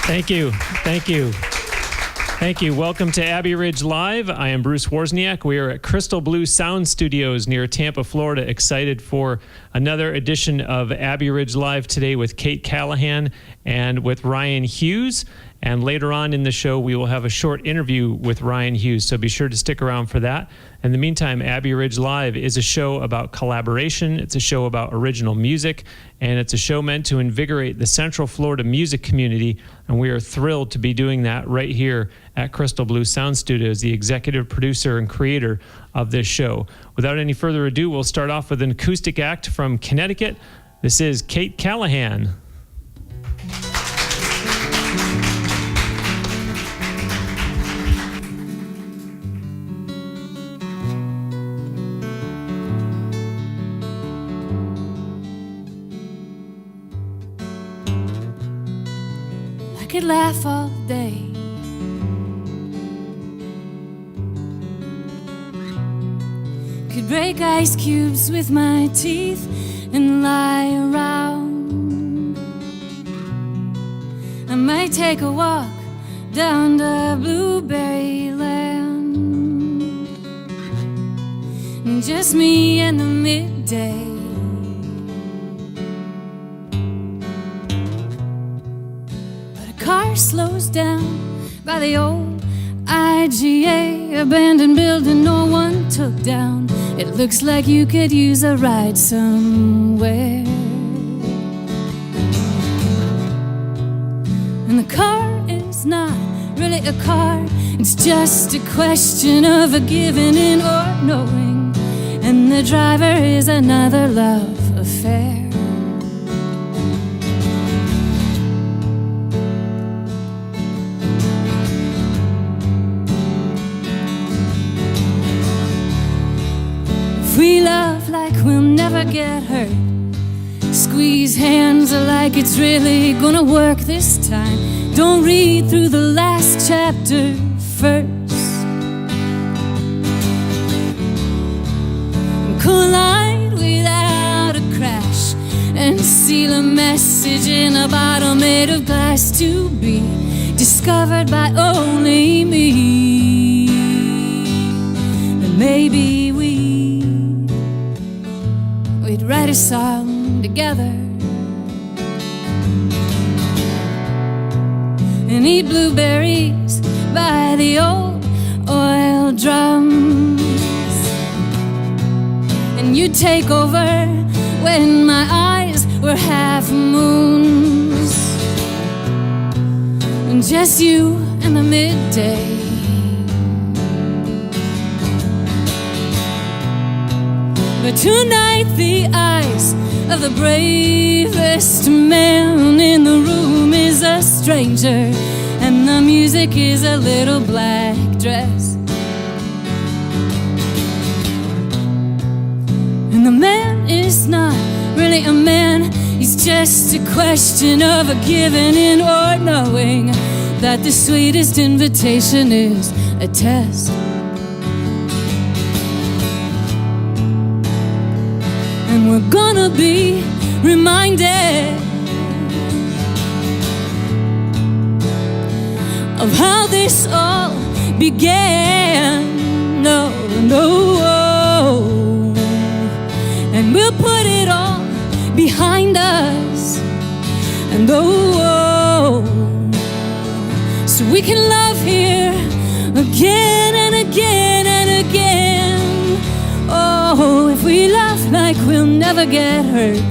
Thank you. Thank you. Thank you. Welcome to Abbey Ridge Live. I am Bruce Wozniak. We are at Crystal Blue Sound Studios near Tampa, Florida. Excited for another edition of Abbey Ridge Live today with Kate Callahan and with Ryan Hughes. And later on in the show, we will have a short interview with Ryan Hughes, so be sure to stick around for that. In the meantime, Abbey Ridge Live is a show about collaboration. It's a show about original music, and it's a show meant to invigorate the Central Florida music community, and we are thrilled to be doing that right here at Crystal Blue Sound Studios, the executive producer and creator of this show. Without any further ado, we'll start off with an acoustic act from Connecticut. This is Kate Callahan. I could laugh all day, could break ice cubes with my teeth and lie around. I might take a walk down to Blueberry Land, and just me and the midday. Car slows down by the old IGA abandoned building no one took down. It looks like you could use a ride somewhere. And the car is not really a car, it's just a question of a giving in or knowing. And the driver is another love affair. We love like we'll never get hurt, squeeze hands like it's really gonna work this time. Don't read through the last chapter first. Collide without a crash and seal a message in a bottle made of glass to be discovered by only me. And maybe we'd write a song together and eat blueberries by the old oil drums. And you'd take over when my eyes were half moons, and just you and the midday. But tonight the eyes of the bravest man in the room is a stranger, and the music is a little black dress. And the man is not really a man, he's just a question of a giving in or knowing that the sweetest invitation is a test. And we're gonna be reminded of how this all began. No, and we'll put it all behind us. And so we can love here again and again and again. Oh, if we laugh like we'll never get hurt,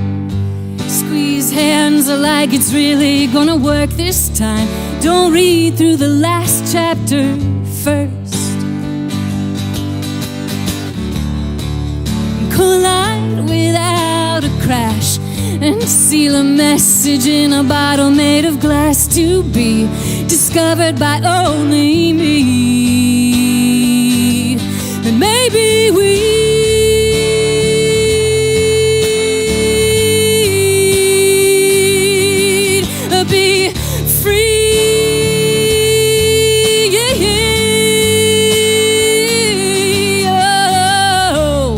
squeeze hands like it's really gonna work this time. Don't read through the last chapter first. Collide without a crash and seal a message in a bottle made of glass to be discovered by only me. And maybe we'd be free. Oh.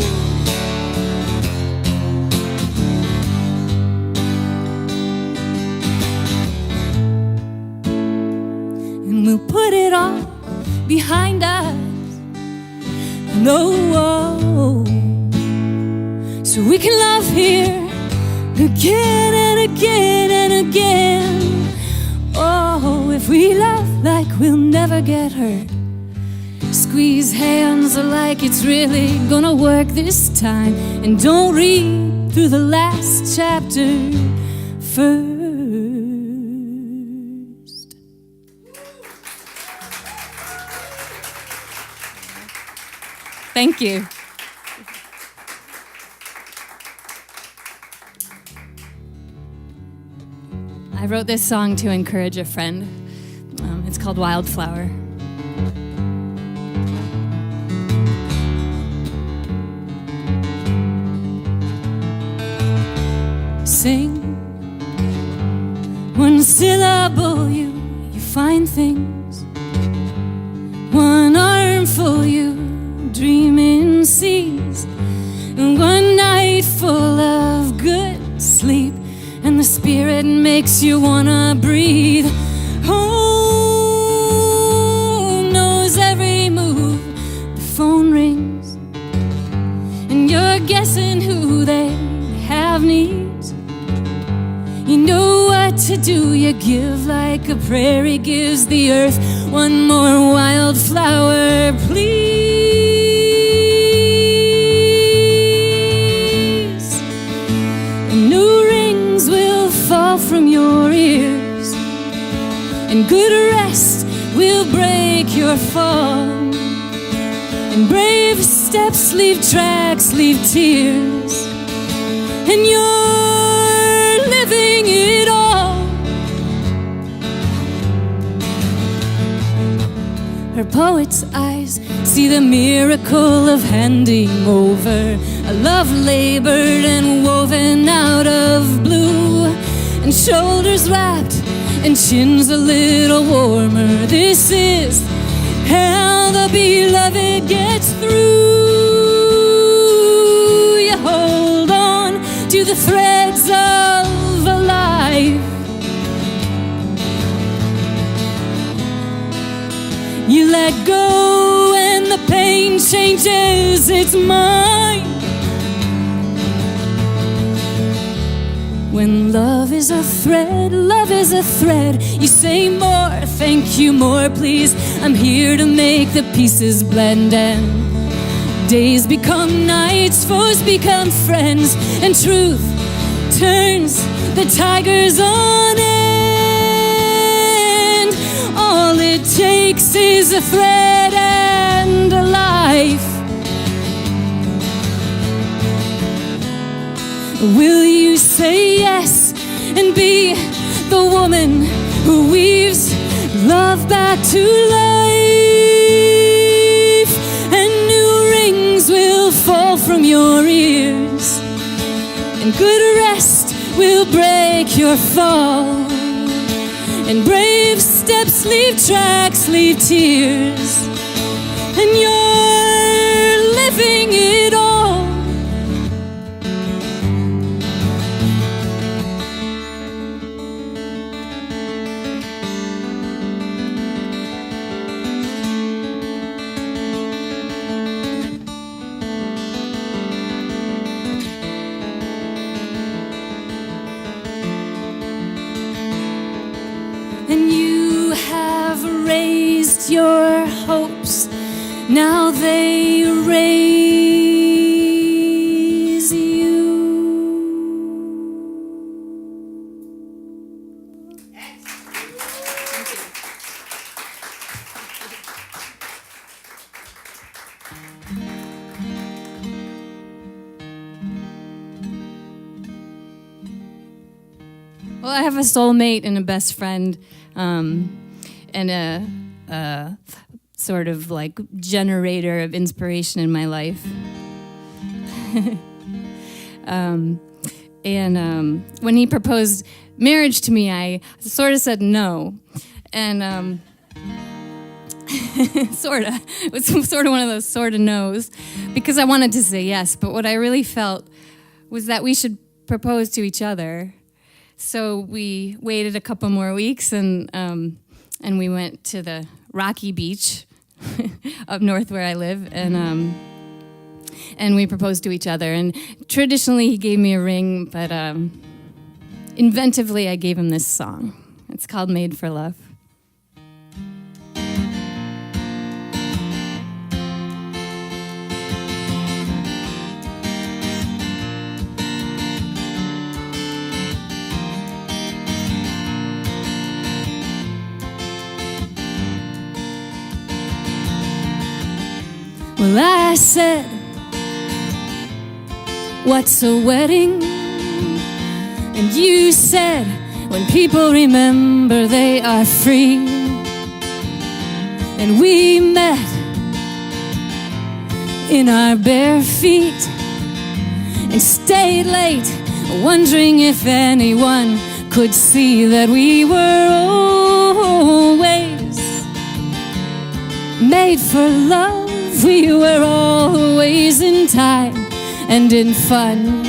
behind us. No, so we can love here again and again and again. Oh, if we love like we'll never get hurt, squeeze hands like it's really gonna work this time, and don't read through the last chapter first. Thank you. I wrote this song to encourage a friend. It's called Wildflower. Sing one syllable, you find things. One armful, you dream in seas. And one night full of good sleep, and the spirit makes you wanna breathe. Home knows every move. The phone rings, and you're guessing who they have needs. You know what to do, you give like a prairie gives the earth. One more wildflower, please. And new rings will fall from your ears, and good rest will break your fall. And brave steps leave tracks, leave tears, and you're living it all. Her poet's eyes see the miracle of handing over a love labored and woven out of blue, and shoulders wrapped and chins a little warmer. This is how the beloved gets through. You hold on to the threads of a life. You let go and the pain changes its mind. When love is a thread, love is a thread. You say more, thank you, more please. I'm here to make the pieces blend, and days become nights, foes become friends, and truth turns the tigers on end. All it takes is a thread and a life. Will you say yes and be the woman who weaves love back to life? And new rings will fall from your ears, and good rest will break your fall. And brave steps leave tracks, leave tears, and you're living it all. And you have raised your hopes, now they raise you. Well, I have a soulmate and a best friend, and a sort of like generator of inspiration in my life. When he proposed marriage to me, I sort of said no, and sort of. It was sort of one of those sort of no's, because I wanted to say yes, but what I really felt was that we should propose to each other. So we waited a couple more weeks, and we went to the rocky beach up north where I live, and we proposed to each other. And traditionally, he gave me a ring, but inventively, I gave him this song. It's called "Made for Love." Well, I said, what's a wedding? And you said, when people remember they are free. And we met in our bare feet and stayed late, wondering if anyone could see that we were always made for love. We were always in time and in fun,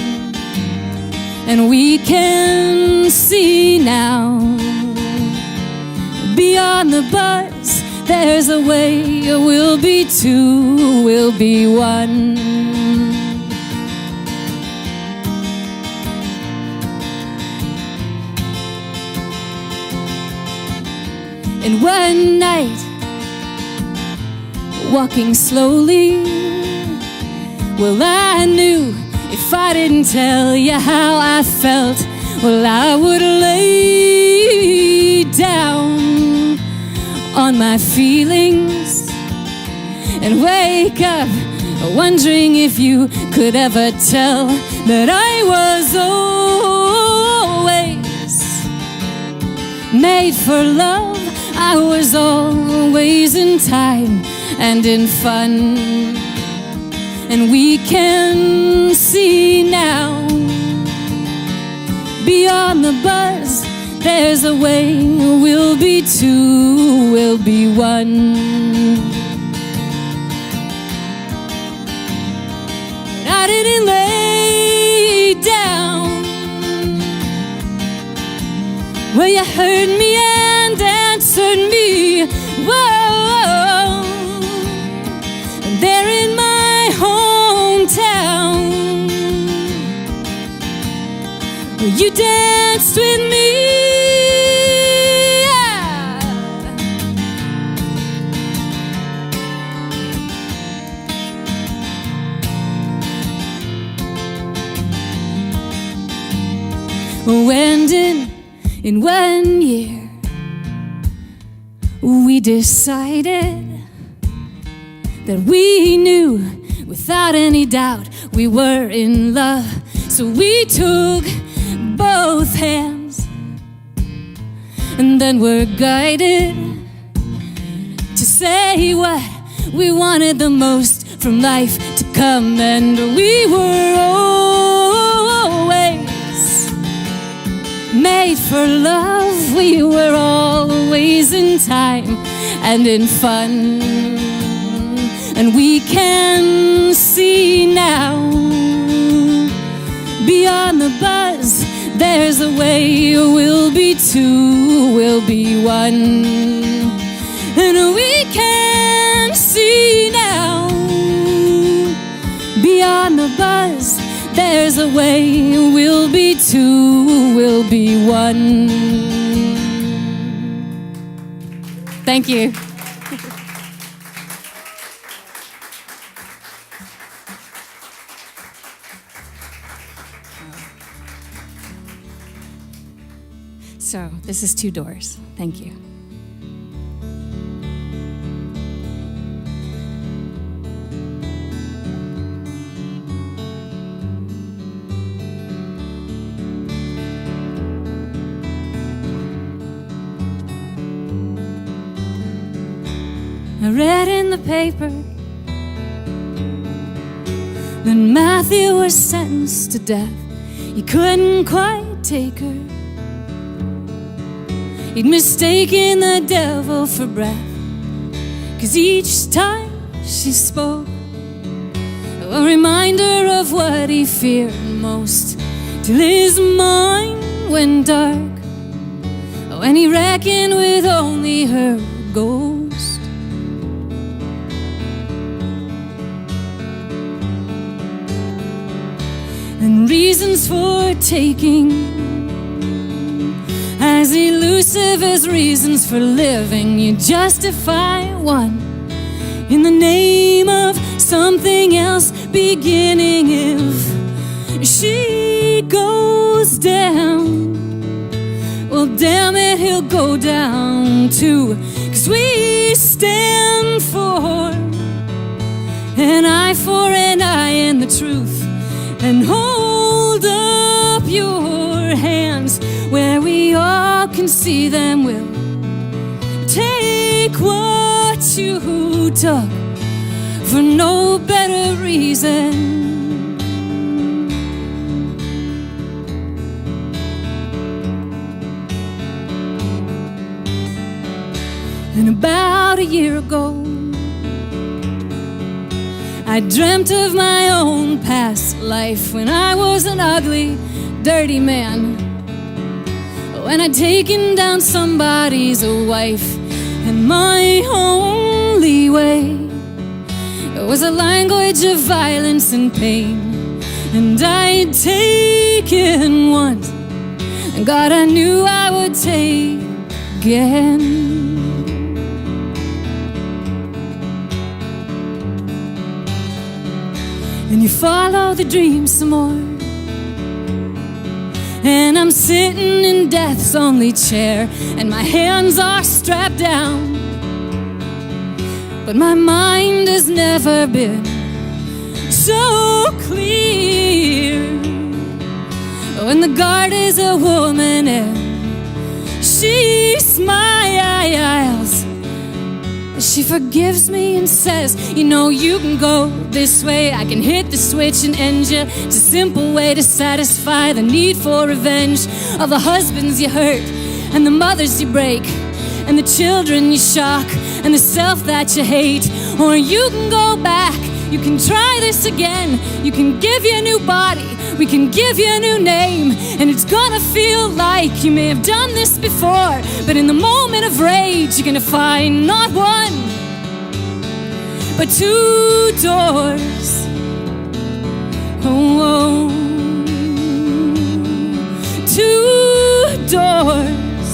and we can see now beyond the buzz. There's a way. We'll be two, we'll be one. And one night, walking slowly, well, I knew if I didn't tell you how I felt, well, I would lay down on my feelings and wake up wondering if you could ever tell that I was always made for love. I was always in time and in fun, and we can see now beyond the buzz. There's a way. We'll be two, we'll be one. But I didn't lay down where you heard me and answered me. Whoa, there in my hometown, you danced with me. Yeah. When in 1 year we decided that we knew without any doubt we were in love. So we took both hands and then were guided to say what we wanted the most from life to come. And we were always made for love. We were always in time and in fun, and we can see now beyond the buzz. There's a way. We'll be two, we'll be one, and we can see now beyond the buzz. There's a way. We'll be two, we'll be one. Thank you. So, this is Two Doors. Thank you. I read in the paper that Matthew was sentenced to death. He couldn't quite take her. He'd mistaken the devil for breath, 'cause each time she spoke, a reminder of what he feared most, till his mind went dark, when he reckoned with only her ghost. reasons for taking, as elusive as reasons for living. You justify one in the name of something else beginning. If she goes down, well, damn it, he'll go down too. 'Cause we stand for an eye for an eye and the truth. And hold up your hands where we all can see them. We'll take what you took for no better reason. And about a year ago, I dreamt of my own past life when I was an ugly, dirty man. When I'd taken down somebody's wife, and my only way was a language of violence and pain. And I'd taken once, and God, I knew I would take again. And you follow the dream some more, and I'm sitting in death's only chair, and my hands are strapped down, but my mind has never been so clear. When the guard is a woman and she smiles, she forgives me and says, you know, you can go this way. I can hit the switch and end you. It's a simple way to satisfy the need for revenge of the husbands you hurt, and the mothers you break, and the children you shock, and the self that you hate. Or you can go back, you can try this again. You can give you a new body, we can give you a new name, and it's gonna feel like you may have done this before. But in the moment of rage, you're gonna find not one, but two doors. Oh, two doors.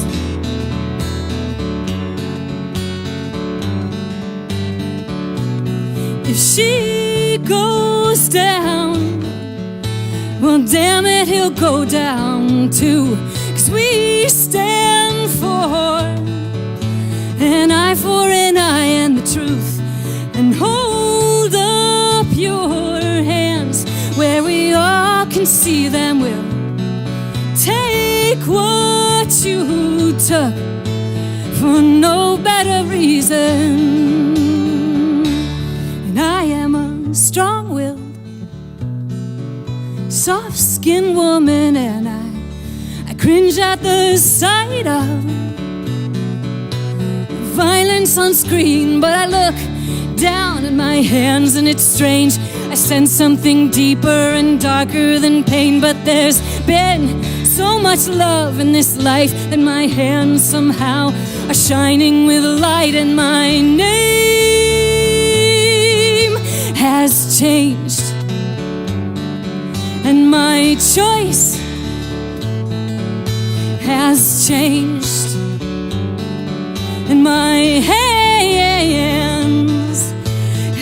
If she goes down, well, damn it, he'll go down too. 'Cause we stand for an eye for an eye and the truth. And hold up your hands where we all can see them. We'll take what you took for no better reason. And I am a strong-willed, soft-skinned woman, and I cringe at the sight of violence on screen. But I look down at my hands and it's strange. I sense something deeper and darker than pain. But there's been so much love in this life that my hands somehow are shining with light. And my name has changed, and my choice has changed, and my hands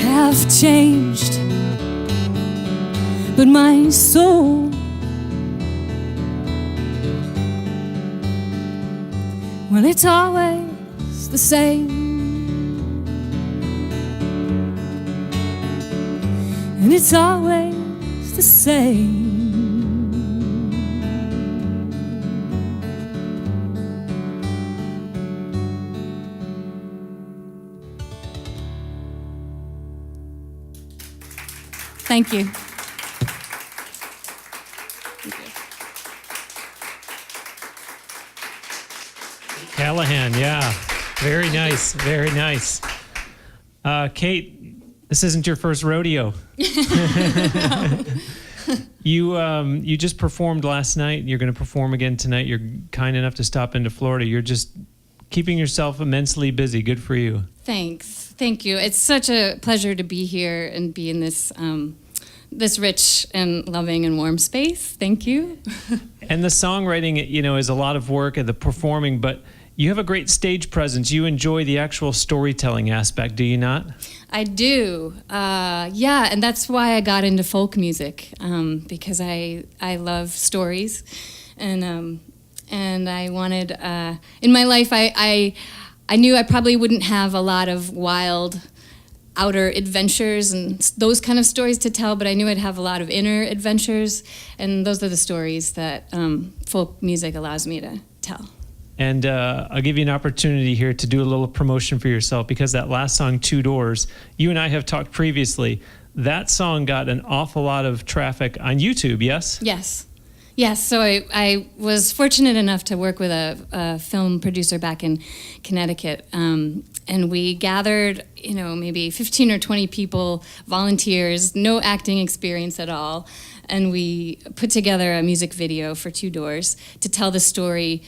have changed, but my soul, well, it's always the same. And it's always the same. Thank you. Callahan, yeah. Very nice, very nice. Kate, this isn't your first rodeo. You just performed last night. You're going to perform again tonight. You're kind enough to stop into Florida. You're just keeping yourself immensely busy. Good for you. Thanks. Thank you. It's such a pleasure to be here and be in this this rich and loving and warm space. Thank you. And the songwriting, is a lot of work and the performing, but you have a great stage presence. You enjoy the actual storytelling aspect, do you not? I do. Yeah, and that's why I got into folk music, because I love stories, and I wanted in my life I knew I probably wouldn't have a lot of wild outer adventures and those kind of stories to tell, but I knew I'd have a lot of inner adventures, and those are the stories that folk music allows me to tell. And I'll give you an opportunity here to do a little promotion for yourself, because that last song, Two Doors, you and I have talked previously. That song got an awful lot of traffic on YouTube, yes? Yes, so I was fortunate enough to work with a film producer back in Connecticut, and we gathered, maybe 15 or 20 people, volunteers, no acting experience at all, and we put together a music video for Two Doors to tell the story,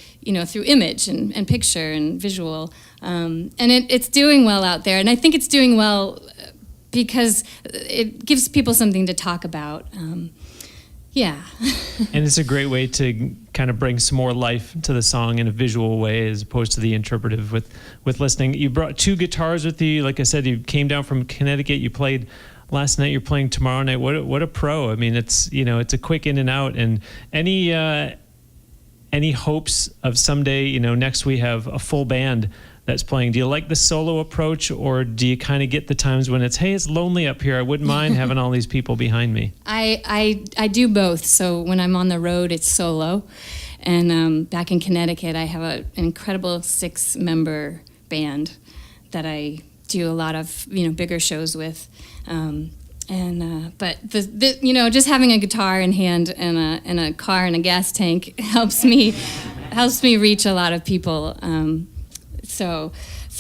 through image and picture and visual, and it's doing well out there, and I think it's doing well because it gives people something to talk about. Yeah. And it's a great way to kind of bring some more life to the song in a visual way as opposed to the interpretive with listening. You brought two guitars with you. Like I said, you came down from Connecticut. You played last night. You're playing tomorrow night. What a pro. I mean, it's a quick in and out. And any hopes of someday, next we have a full band that's playing. Do you like the solo approach, or do you kind of get the times when it's lonely up here, I wouldn't mind having all these people behind me? I do both. So when I'm on the road, it's solo. And back in Connecticut, I have an incredible 6-member band that I do a lot of, bigger shows with. But just having a guitar in hand and a car and a gas tank helps me reach a lot of people. So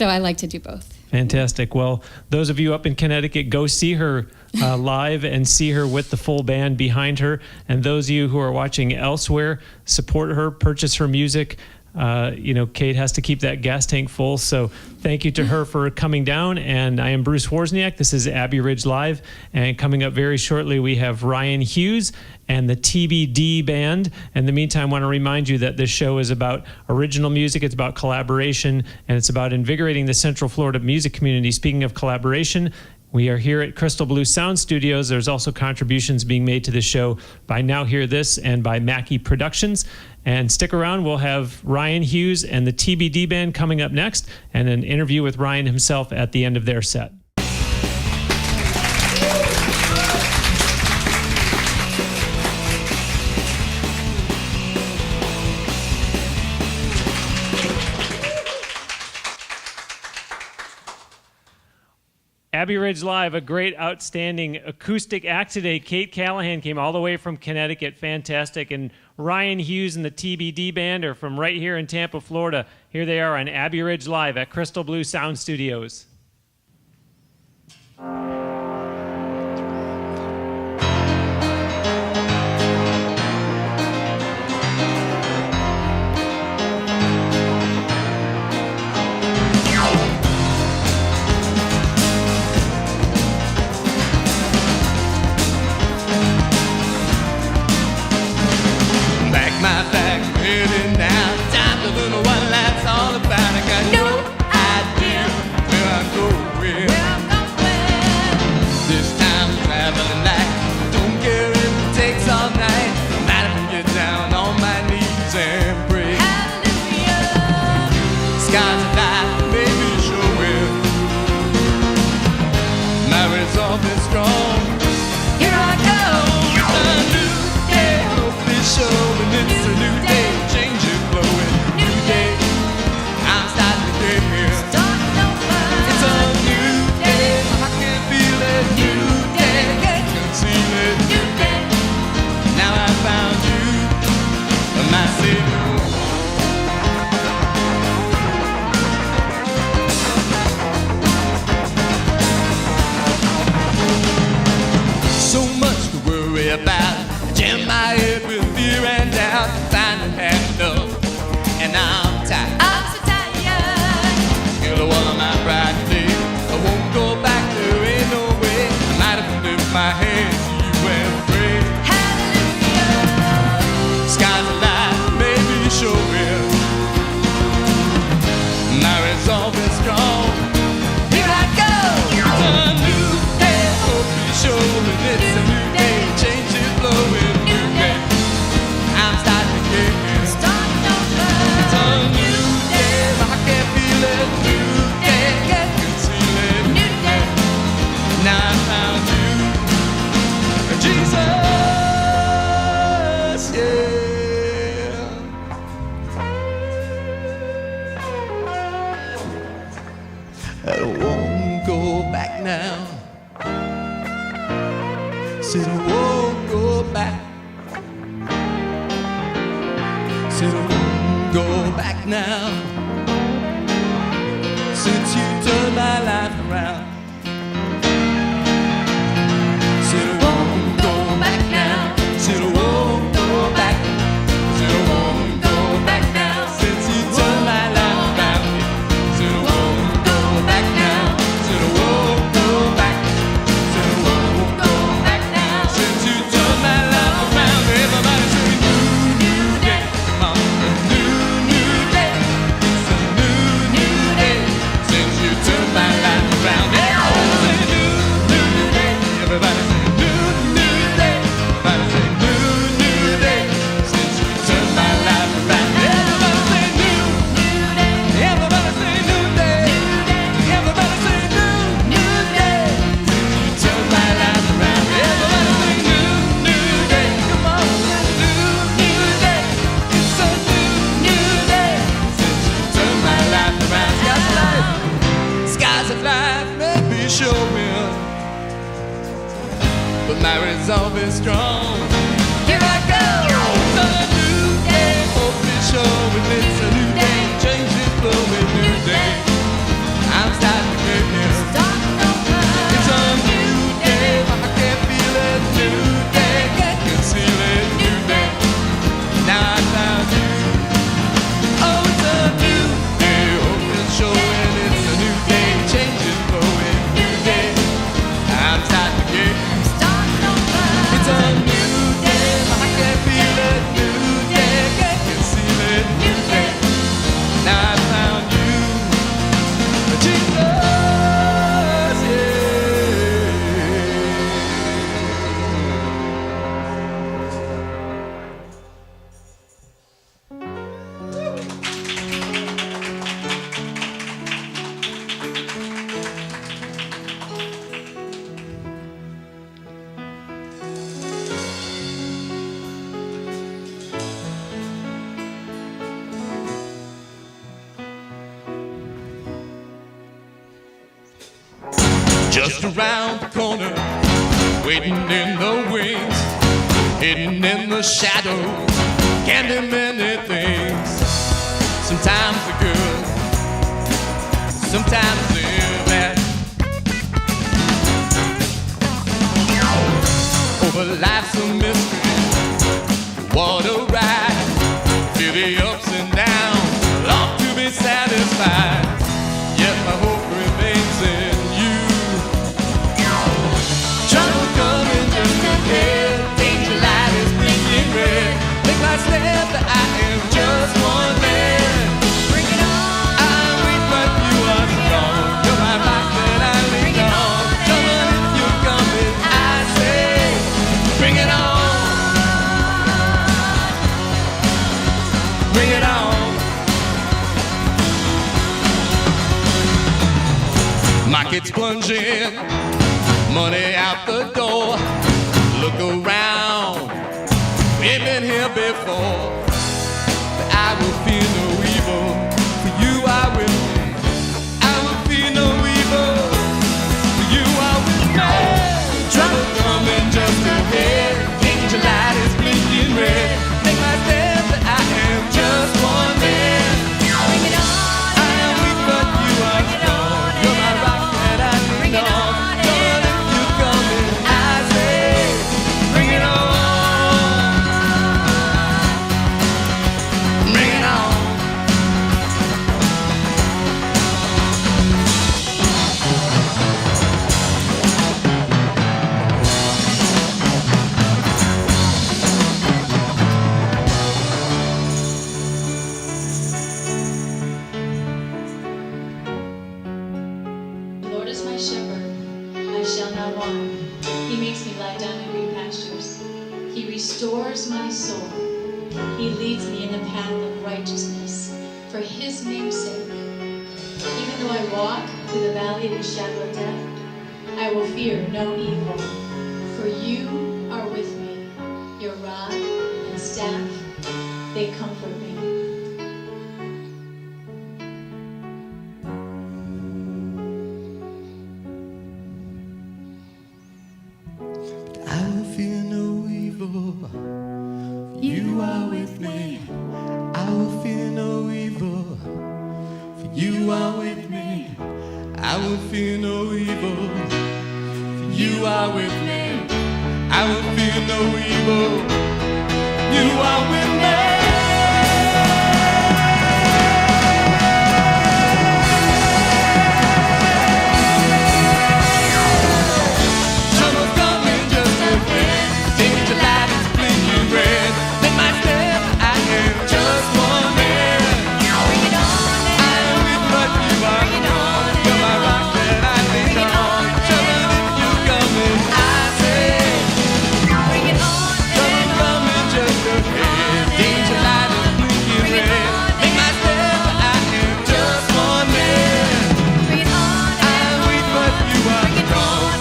I like to do both. Fantastic. Well, those of you up in Connecticut, go see her live and see her with the full band behind her. And those of you who are watching elsewhere, support her, purchase her music. Kate has to keep that gas tank full. So thank you to her for coming down. And I am Bruce Wozniak. This is Abbey Ridge Live. And coming up very shortly, we have Ryan Hughes and the TBD band. In the meantime, I want to remind you that this show is about original music. It's about collaboration, and it's about invigorating the Central Florida music community. Speaking of collaboration, we are here at Crystal Blue Sound Studios. There's also contributions being made to the show by Now Hear This and by Mackey Productions. And stick around, we'll have Ryan Hughes and the TBD band coming up next, and an interview with Ryan himself at the end of their set. Abbey Ridge Live, a great, outstanding acoustic act today. Kate Callahan came all the way from Connecticut. Fantastic. And Ryan Hughes and the TBD band are from right here in Tampa, Florida. Here they are on Abbey Ridge Live at Crystal Blue Sound Studios. About jam my head with fear and doubt. I won't go back now. Said I won't go back. Said I won't go back now. Since you turned my life around. Said I won't go back now. Said I won't go back. Said I won't go back now. Since you turned my life around. Said I won't go back now. Said I won't go back. Said I won't go back now. Since you turned my life around. Everybody say new day. Come on, new day. It's a new day. Since you turned my life around. Everybody say new day. Everybody say new day. Everybody say new day. Since you turned my life around. Everybody say new day. Everybody say new day. Everybody say new day. Since you turned my life around. Everybody say new day. Come on, new day. It's a new day. Since you turned my life around. Skies of life may be showing, but my resolve is strong. Here I go. It's a new day. Hope is showing. It's a new day. Change is blowing. New day. I'm starting to get here. It's a new day. I can feel it. New day. Can't conceal it. New day. Now I found you. Oh, it's a new day. Hope is showing. It's a new day. Change is blowing. New day. I'm starting to get here. It's a new day, I can feel it. New day, can't conceal it. New day, now I found you, Jesus, just around the corner, waiting in the wings, hidden in the shadows, can do many things. Sometimes they're good, sometimes they're bad. Over life's a mystery, what a ride. Feel the ups and downs, long to be satisfied. Yet my hope remains in you. Trouble coming just ahead, danger light is blinking red. Make my step that I am just one man. Bring it on. I'm weak but you are strong. You're my rock that I lean on. Come on if you're coming, I say, bring it on. Bring it on. Market's plunging, money out the door. Look around, we've been here before. But I will fear no evil, for you are with me. I will fear no evil, for you are with me. Trouble coming just ahead, danger light is blinking red. Make my step that I am just one man. Bring it on. I am weak but you are strong. You're my rock that I lean on. Come on if you're coming, I say, bring it on. Bring it on. The Lord is my shepherd, I shall not want. He makes me lie down in green pastures. He restores my soul. He leads me in the path of righteousness for his name's sake. Even though I walk through the valley of the shadow of death, I will fear no evil. For you are with me. Your rod and staff, they comfort me. you are with me, I will fear no evil. You are with me, I will fear no evil. You are with me. Trouble coming just ahead, danger light is blinking red. Let my step, I am just one man. Bring it on, I am with what you are. You're my rock that I lean on. Trouble if you coming, I say. bring it on, Trouble coming just ahead, danger light is blinking red. Let my step, I am just one man. bring it on, I am with what you are.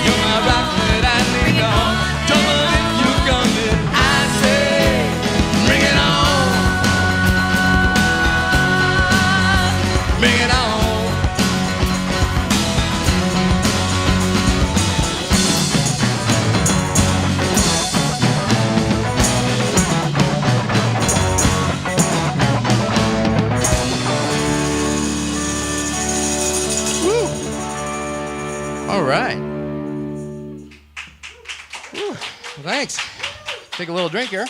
You're my rock that I lean on. Trouble if you coming, I say. Bring it on. Bring it on. Woo. All right. Whew. Thanks. Take a little drink here.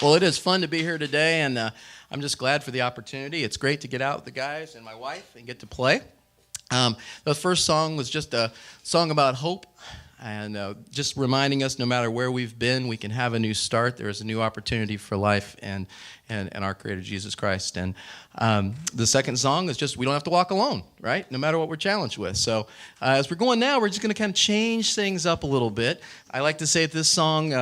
Well, it is fun to be here today, and I'm just glad for the opportunity. It's great to get out with the guys and my wife and get to play. The first song was just a song about hope, and just reminding us no matter where we've been, we can have a new start. There is a new opportunity for life and our Creator, Jesus Christ. And the second song is just we don't have to walk alone, right? No matter what we're challenged with. So as we're going now, we're just going to kind of change things up a little bit. I like to say that this song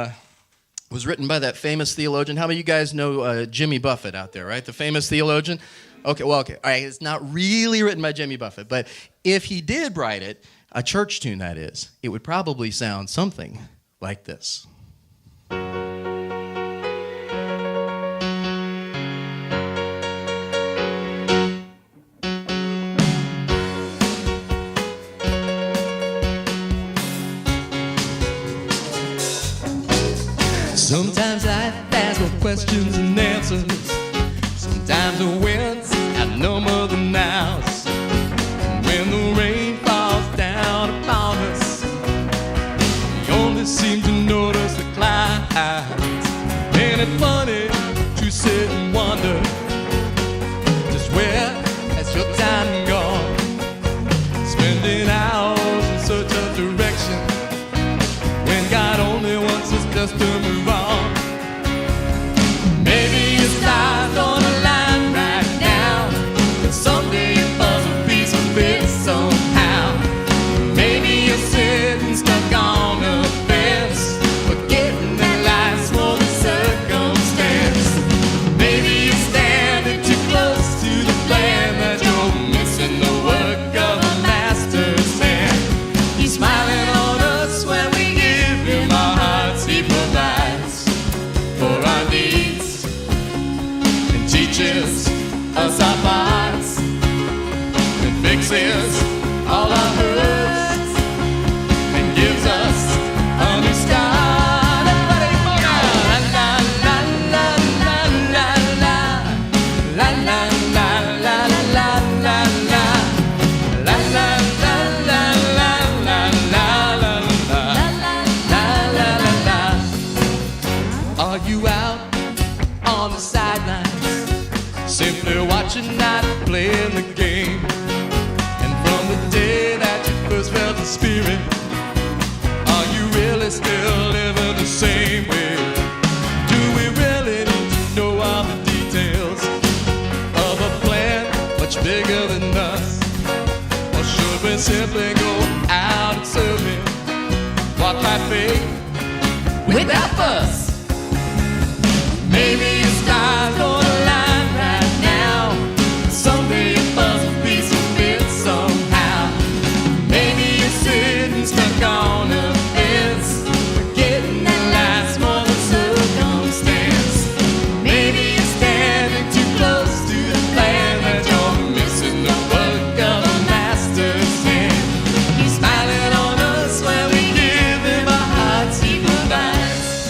was written by that famous theologian. How many of you guys know Jimmy Buffett out there, right? The famous theologian? Okay, well, okay. All right, it's not really written by Jimmy Buffett, but if he did write it, a church tune that is, it would probably sound something like this. Sometimes life has more questions than answers. Sometimes the winds have no more than nows. And when the rain falls down upon us, we only seem to notice the clouds. Ain't it funny to sit and wonder just where has your time gone? Spending hours in search of direction when God only wants us just to move on. Maybe your stars on a line right now, and someday your puzzle piece will fit somehow. Maybe you're sitting stuck on a fence, forgetting that life's more than circumstance. Maybe you're standing too close to the plan that you're missing the work of a master's hand. He's smiling on us when we give him our hearts. He provides for our needs and teaches us our parts and fixes all our hurts and gives us a new start. Everybody, come on! La la la la la la la la la la la la la la la la la. Are you out on the sidelines, simply watching, not playing the game? And from the day that you first felt the Spirit, are you really still living the same way? Do we really need to know all the details of a plan much bigger than us? Or should we simply go out and serve Him, walk by faith without fuss? Maybe your stars on a line right now, someday your puzzle piece will fit somehow. Maybe you're sitting stuck on a fence, forgetting that life's more than circumstance. Maybe you're standing too close to the plan that you're missing the work of a master's hand. He's smiling on us when we give him our hearts. He provides